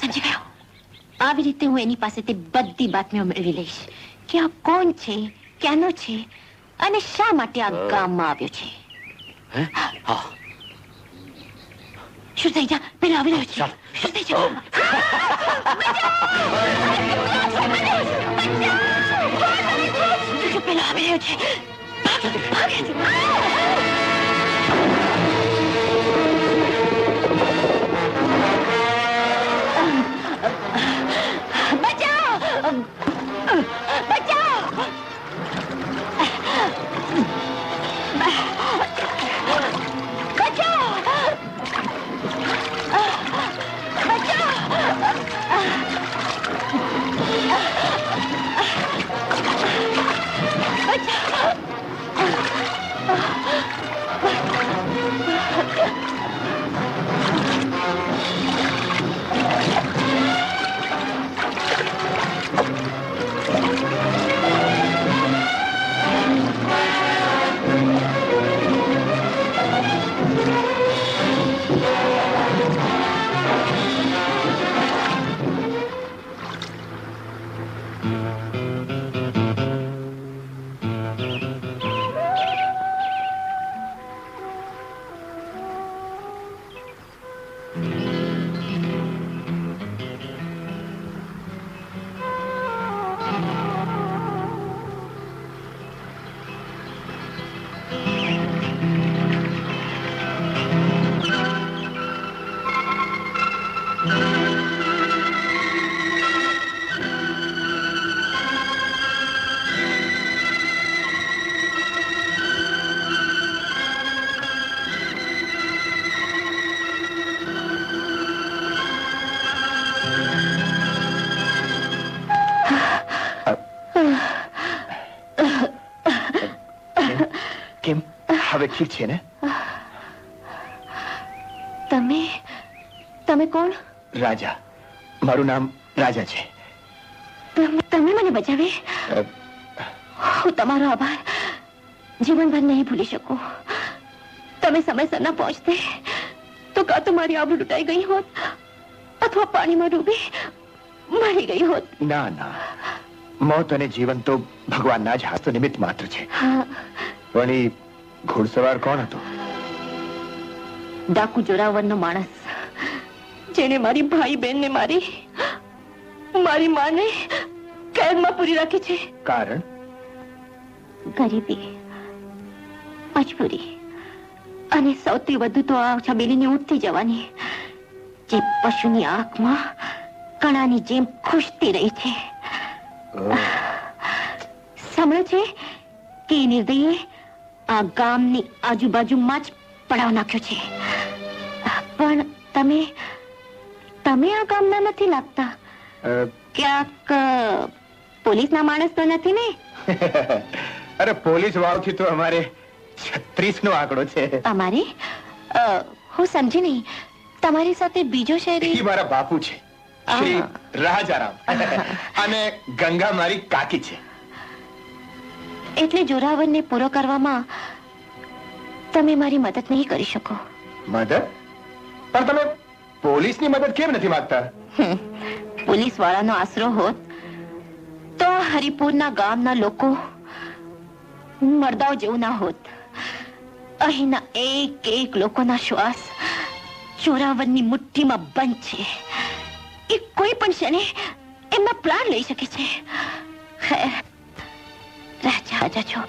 સમજી ગયો. આવી રીતે હું એની પાસેથી બધી બાતમીઓ મેળવી લઈશ કે આ કોણ છે, ક્યાંનો છે અને શા માટે આ ગામમાં આવ્યો છે. શું થઈ જા, પેલો આવી રહ્યો છે. શું થઈ જા, પેલો આવી રહ્યો છે. ઠીક છે ને? તમે કોણ? રાજા. મારું નામ રાજા છે. તમે મને બચાવી? હું તમારો આભાર જીવનભર નહીં ભૂલી શકું. તમે સમયસર ના પહોંચતે તો કાં તો મારી આબરૂ લૂંટાઈ ગઈ હોત અથવા પાણીમાં ડૂબી મરી ગઈ હોત. ના ના, મોત અને જીવન તો ભગવાનના જ હાથ નિમિત્ત માત્ર છે. પણ ઘોડસવાર કોણ હતો? ડાકુ જોરાવરનો માણસ, જેને મારી ભાઈ બહેનને મારી માને કેદમાં પૂરી રાખી છે. કારણ? ગરીબી, મજબૂરી અને સૌથી વધુ તો આ છબીલીની ઉઠતી જવાની, જે પશુની આંખમાં કણાની જેમ ખુશતી રહી છે. સાંભળો છે કે નિર્દયે આ ગામની આજુબાજુમાં જ પડાવ નાખ્યો છે. પણ તમે આ ગામના નથી લાગતા. ક્યાંક પોલીસના માણસ તો નથી ને? અરે પોલીસ વાવથી તો અમારે 36 નો આંકડો છે. અમારે? હું સમજી નહીં. તમારી સાથે બીજો શહેરી? મારા બાપુ છે, શ્રી રાજારામ, અને ગંગા મારી કાકી છે. એટલે જોરાવરને પૂરો કરવામાં તમે મારી મદદ નહીં કરી શકો. મદદ? પણ તમે પોલીસની મદદ કેમ નથી માંગતા? પોલીસ વાળાનો આશરો હોત તો હરિપુરના ગામના લોકો મરદાઓ જેવું ના હોત. અહીંના એક લોકોના શ્વાસ જોરાવરની મુઠ્ઠીમાં બંધ છે. એ કોઈ પણ ક્ષણે એમના પ્રાણ લઈ શકે છે. રાજા છો.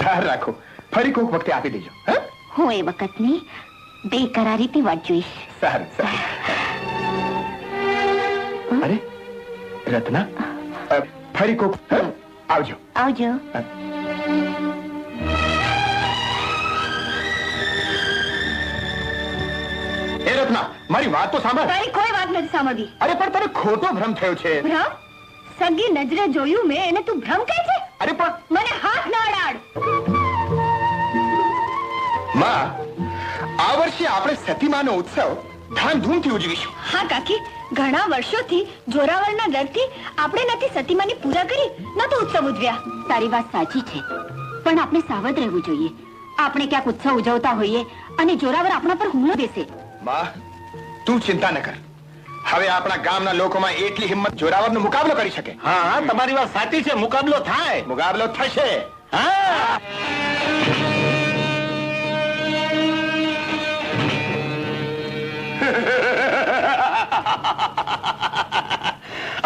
ધાર રાખો, ફરી કોઈક વખતે આપી દેજો. હું એ વખતની બેકરારીથી વાટ જોઈશ. સારું. અરે રત્ના, ફરી કોક આવજો. એ રત્ના, મારી વાત તો સાંભળ. તારી કોઈ વાત નથી સાંભળવી. અરે પણ તને ખોટો ભ્રમ થયો છે. ભ્રમ? સગી નજરે જોયું મેં, એને તું ભ્રમ કહે છે? અરે પણ મને હાથ ના અડાડ. માં, આ વર્ષે આપણે સતીમાનો ઉત્સવ ધામધૂમથી ઉજવીશું. હા કાકી, ઘણા વર્ષોથી જોરાવરના ડરથી આપણે નથી સતીમાની પૂજા કરી, ન તો ઉત્સવ ઉજવ્યા. તારી વાત સાચી છે, પણ આપણે સાવધ રહેવું જોઈએ. આપણે ક્યાંક ઉત્સવ ઉજવતા હોઈએ અને જોરાવર આપણા પર હુમલો બેસે. માં, તું ચિંતા ન કર. હવે આપણા ગામના લોકોમાં એટલી હિંમત જોરાવરનો મુકાબલો કરી શકે. હા હા, તમારી વાત સાચી છે. મુકાબલો થાય. મુકાબલો થશે. હા.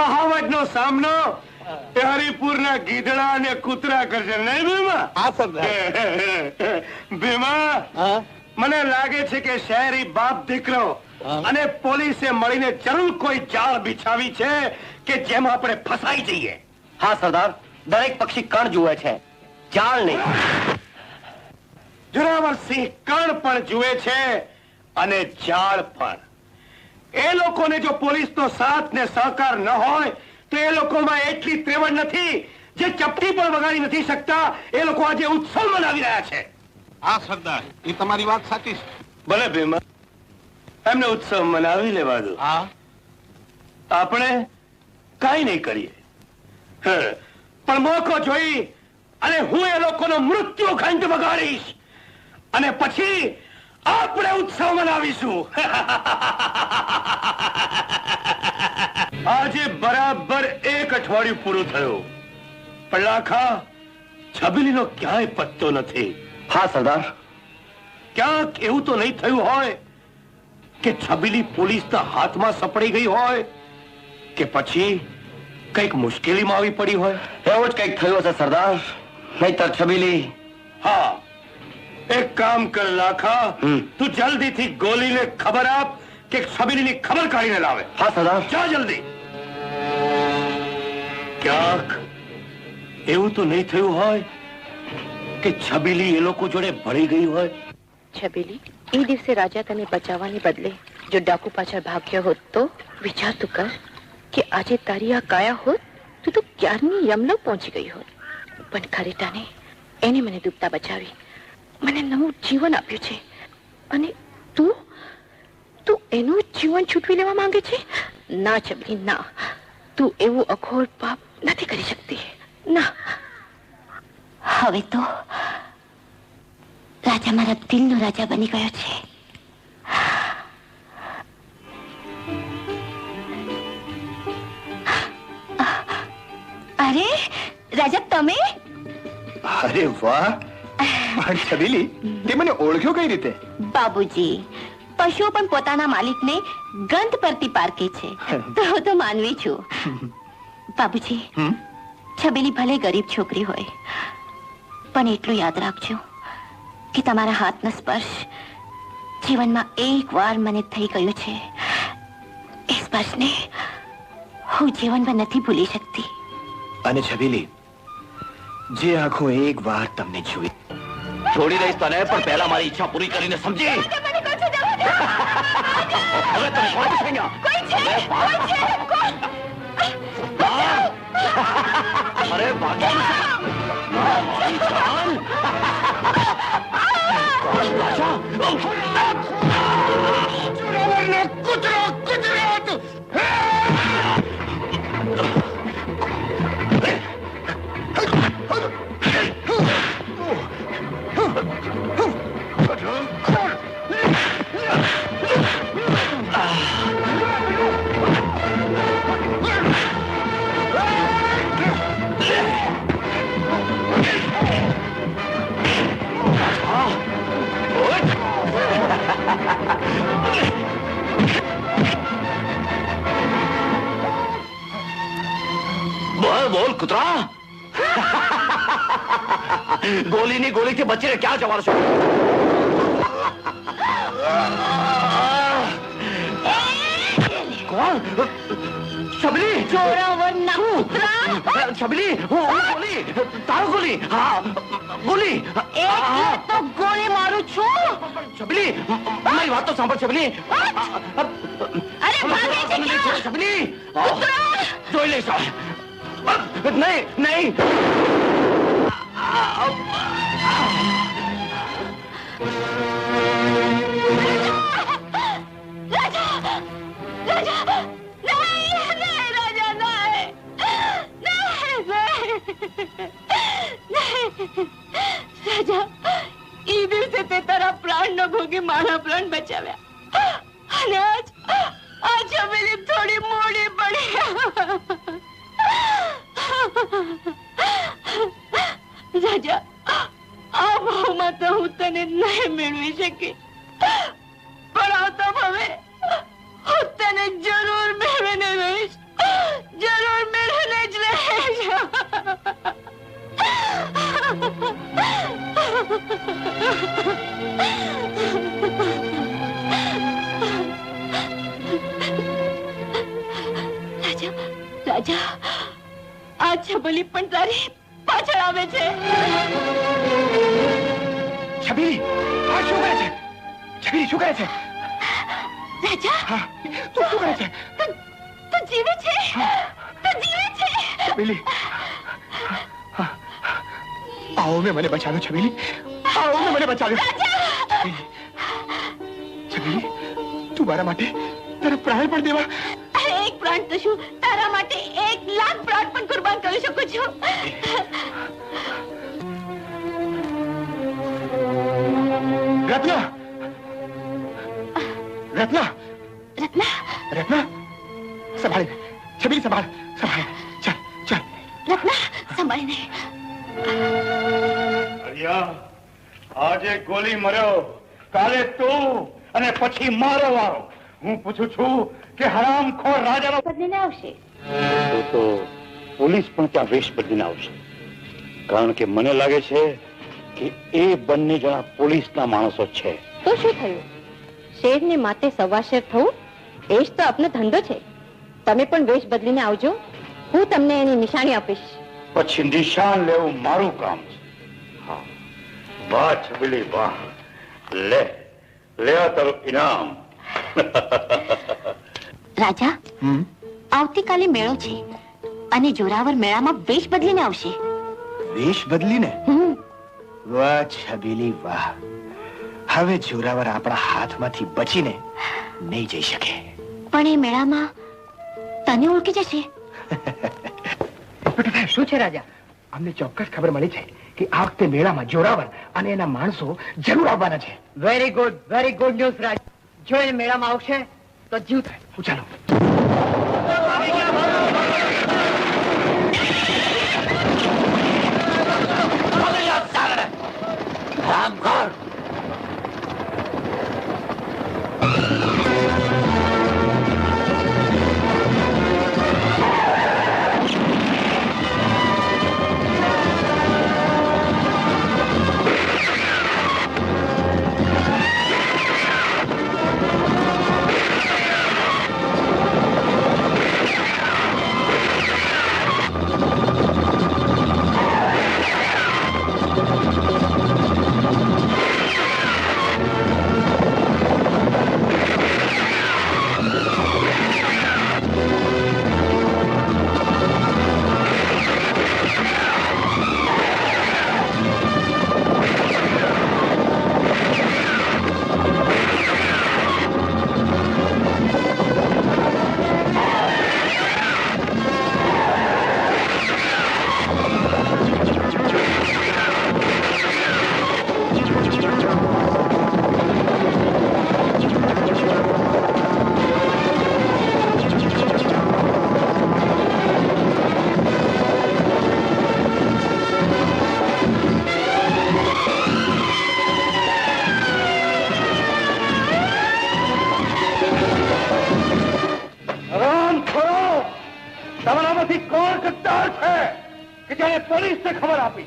અહાવટનો સામનો એ હરિપુરના ગીધડા અને કૂતરા કરશે, નહીં ભીમા? હા સરદાર. ભીમા, હા મને લાગે છે કે શહેરી બાપ દીકરો અને પોલીસે મળીને જરૂર કોઈ જાળ બિછાવી છે કે જેમાં આપણે ફસાઈ જઈએ. હા સરદાર, દરેક પક્ષી કણ જુએ છે, જાળ નહીં. જોરાવરસિંહ કણ પણ જુએ છે અને જાળ પણ. એ લોકોને જો પોલીસનો સાથ ને સહકાર ન હોય તો એ લોકોમાં એટલી ત્રેવડ નથી, જે ચપટી પણ વગાડી નથી શકતા. એ લોકો આજે ઉત્સવ મનાવી રહ્યા છે. હા સરદાર, એ તમારી વાત સાચી છે. ભલે ભીમા, એમને ઉત્સવ મનાવી લેવા દો. હા, આપણે કાંઈ નહીં કરીએ. પણ મોકો જોઈ અને હું એ લોકોનો મૃત્યુ ઘંટ વગાડીશ અને પછી આપણે ઉત્સવ મનાવીશું. આજે બરાબર 1 અઠવાડિયું પૂરું થયું, પણ લાખા, છબીલીનો ક્યાંય પત્તો નથી. હા સરદાર. ક્યાંક એવું તો નહીં થયું હોય કે છબીલી પોલીસના હાથમાં સપડી ગઈ હોય કે પછી કઈક મુશ્કેલીમાં આવી પડી હોય? એવું જ કંઈક થયું હશે સરદાર, નહીતર છબીલી. હા, એક કામ કર લાખા, તું જલ્દીથી ગોલીને ખબર આપ કે છબીલીની ખબર કાઢીને લાવે. હા સરદાર. જા જલ્દી. ક્યાંક એવું તો નહીં થયું હોય કે છબીલી એ લોકો જોડે ભળી ગઈ હોય? છબીલી, એ દિવસે રાજા તને બચાવવાને બદલે જો ડાકુ પાછળ ભાગ્યો હોત તો વિચાર તું કર કે આજે તારી આ કાયા હોત તો તું ક્યારની યમલોક પહોંચી ગઈ હોત. પણ ખરેટાને એને મને ડૂબતા બચાવી, મને નવું જીવન આપ્યું છે અને તું તું એનું જીવન છૂટવી લેવા માંગે છે? ના છબીલી, ના. તું એવું અઘોર પાપ નથી કરી શકતી. ના. હવે તો રાજા મારા દિલનો રાજા બની ગયો છે. અરે રાજા, તમે? અરે વાહ! પણ છબીલી, તે મને ઓળખ્યો કઈ રીતે? બાબુજી, પશુઓ પણ પોતાના માલિકને ગંધ પરથી પારખે છે, તો હું તો માનવી છું. બાબુજી, છબીલી ભલે ગરીબ છોકરી હોય, પણ એટલું યાદ રાખજો કે તમારા હાથનો સ્પર્શ જીવનમાં એક વાર મને થઈ ગયો છે. એ સ્પર્શને હું જીવનમાં નથી ભૂલી શકતી. અને છબીલી, જે આંખો એક વાર તમને જોઈ, છોડી દઈશ તને, પણ પહેલા મારી ઈચ્છા પૂરી કરીને સમજી. હવે તને કોણ પૂછેગા? અરે ભાગ્ય મારી જાન! કૂતરો, કૂતરો! બોલ બોલ કૂતરા! ગોલીની ગોળીથી બચીને ક્યાં જવાનો છો? કોણ? છબીલી! જોરાવરના કૂતરા! છબીલી, હું ગોલી! તારો ગોલી! હા, ગોલી! એટલે તો ગોળી મારું છું. છબીલી, મારી વાત તો સાંભળ છબીલી! અરે ભાગે છે ક્યાં? છબીલી! કૂતરા! જોઈ લઈશ. નહીં નહીં! રાજા, ઈ દિવસે તે તારા પ્રાણ ન ભોગી મારા પ્રાણ બચાવ્યા અને આજ આ છબીલી થોડી મોડી પડી. રાજા, આ ભાવમાં તો હું તને નહીં મેળવી શકી, પણ આવતા ભાવે હું તને જરૂર મેળવીને રહીશ, જરૂર મેળવીને જ રહીશ. રાજા, રાજા, આ છબલી પણ તારી પાછળ આવે છે. છબીલી, આ શું કરે છે? છબીલી શું કરે છે? રાજા, હા, તું શું કરે છે? તું જીવે છે, તું જીવે છે. છબીલી, આવો મેં મને બચાવ્યો. છબીલી, આવો મેં મને બચાવ્યો. છબીલી, તું મારા માટે તારા પ્રાણ પણ દેવા. એક પ્રાણ તો શું, તારા માટે 1 લાખ પ્રાણ પણ કુરબાન કરી શકું છું. રત્ના, રત્ના, રત્ના, રત્ના, સંભાળી. છબીલી, સંભાળ, સંભાળ. ચાલ, ચાલ. રત્ના, સંભાળીને. હરિયા, આજે ગોલી મર્યો, કાલે તું અને પછી મારો વારો. હું પૂછું છું કે હરામખોર રાજાનો બદલીને આવશે. તો પોલીસ પણ ત્યાં વેશ બદલીને આવશે, કારણ કે મને લાગે છે કે એ બંને જણા પોલીસના માણસો છે. તો શું થયું? શેરને માથે સવા શેર થવું એ જ તો આપનો ધંધો છે. તમે પણ વેશ બદલીને આવજો, હું તમને એની નિશાની આપીશ. પછી નિશાન લેવું મારું કામ છે. હા, વાહ છબીલી, વાહ. લે લે આ તારું ઇનામ. રાજા, આવતીકાલે મેળો છે અને જોરાવર મેળામાં વેશ બદલીને આવશે. વેશ બદલીને? વાહ છબીલી, વાહ. હવે જોરાવર આપણા હાથમાંથી બચીને નહીં જઈ શકે. પણ એ મેળામાં તને ઓળખી જશે. શું છે રાજા? અમને ચોક્કસ ખબર મળી છે કે આ વખતે મેળામાં જોરાવર અને એના માણસો જરૂર આવવાના છે. વેરી ગુડ ન્યૂઝ રાજ. જો એ મેળામાં આવશે તો જીવ થાય. ચાલો. તમારામાંથી કોણ ગદ્દાર છે કે જેને પોલીસને ખબર આપી?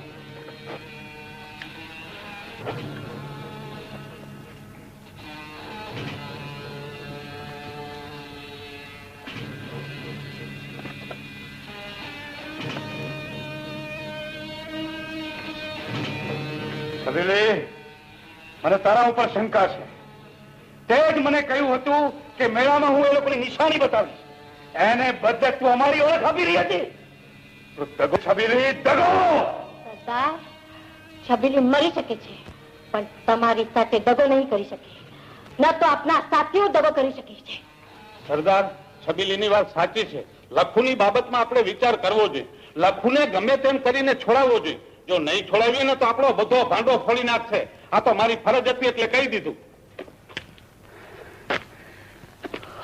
છબીલી, મને તારા ઉપર શંકા છે. તે જ મને કહ્યું હતું કે મેળામાં હું એ લોકોની નિશાની બતાવીશ. એને બદલે તું અમારી ઓળખ આપી રહી હતી. તો દગો છબીલી, દગો. સરદાર, છબીલી મરી શકે છે પણ તમારી સાથે દગો નહીં કરી શકે. ન તો આપના સાથીઓ દગો કરી શકે છે. સરદાર, છબીલીની વાત સાચી છે. લખુની બાબતમાં આપણે વિચાર કરવો જોઈએ. લખુને ગમે તેમ કરીને છોડાવવો જોઈએ. જો નહીં છોડાવીએ ને તો આપણો બધો ભાંડો ફોડી નાખશે. આ તો મારી ફરજ હતી એટલે કહી દીધું.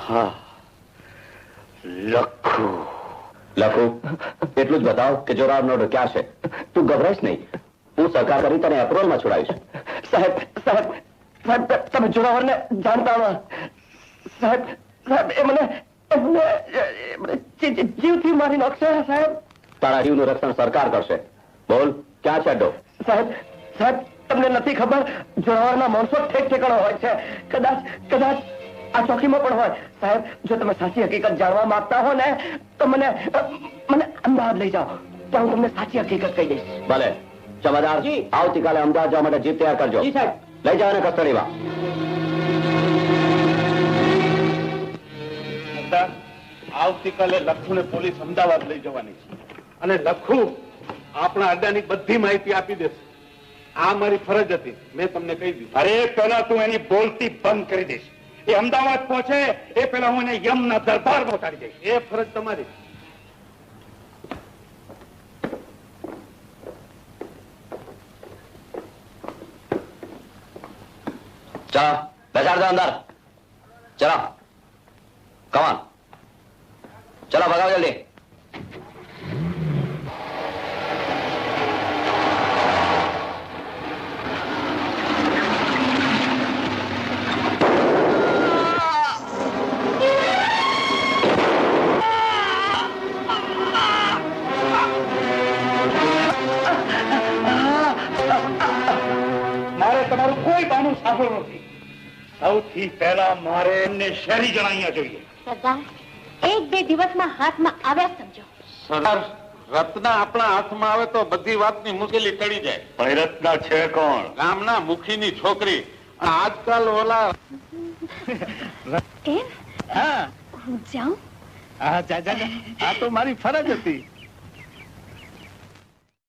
હા, લખુ. લખું એટલું જ બતાવ કે જોરાવરનો ઓર્ડર ક્યાં છે. તું ગભરાઈશ નહીં, હું સરકાર કરી તને એપ્રોલમાં છોડાવીશ. સાહેબ સાહેબ સાહેબ તમે જોરાવરને જાણતા ન. સાહેબ સાહેબ એ મને જીવથી મારી નાખશે સાહેબ. તારા જીવનું રક્ષણ સરકાર કરશે. બોલ, ક્યાં છે અડ્ડો? સાહેબ સાહેબ તમને નથી ખબર, જોરાવરના માણસો ઠેક ઠેકાણો હોય છે. કદાચ કદાચ આ ચોકીમાં પણ હોય. સાહેબ જો તમે સાચી હકીકત જાણવા માંગતા હો ને તો મને અમદાવાદ લઈ જાઓ, ત્યાં હું તમને સાચી હકીકત કહી દઈશ. ભલે જમાદાર, આવતીકાલે અમદાવાદ જવા માટે જીપ તૈયાર કરજો. લઈ જાવ ને કસ્ટડીમાં. આવતીકાલે લખુને પોલીસ અમદાવાદ લઈ જવાની છે અને લખુ આપણા અડ્ડાની બધી માહિતી આપી દેશે. આ મારી ફરજ હતી, મેં તમને કહી દીધું. અરે પેલા તું એની બોલતી બંધ કરી દઈશ. એ અમદાવાદ પહોંચે એ પેલા હું એને યમના દરબાર પહોંચાડી દઈશ. એ ફરજ તમારી. ચાલો બેસાડ દો અંદર. ચલો કમાન, ચલો ભગાવ જલ્દી. મારે તમારું કોઈ બાનું સાંભળવું નથી. સૌથી પહેલા મારે એમને શહેરી જણાવ્યા જોઈએ. સરદાર, એક બે દિવસમાં હાથમાં આવ્યા સમજો. સરદાર, રત્ના આપણા હાથમાં આવે તો બધી વાતની મુશ્કેલી ટળી જાય. પણ રત્ના છે કોણ? ગામના મુખીની છોકરી. આજકાલ ઓલા એમ હા હું જાઉં? હા જા જા જા. આ તો મારી ફરજ હતી.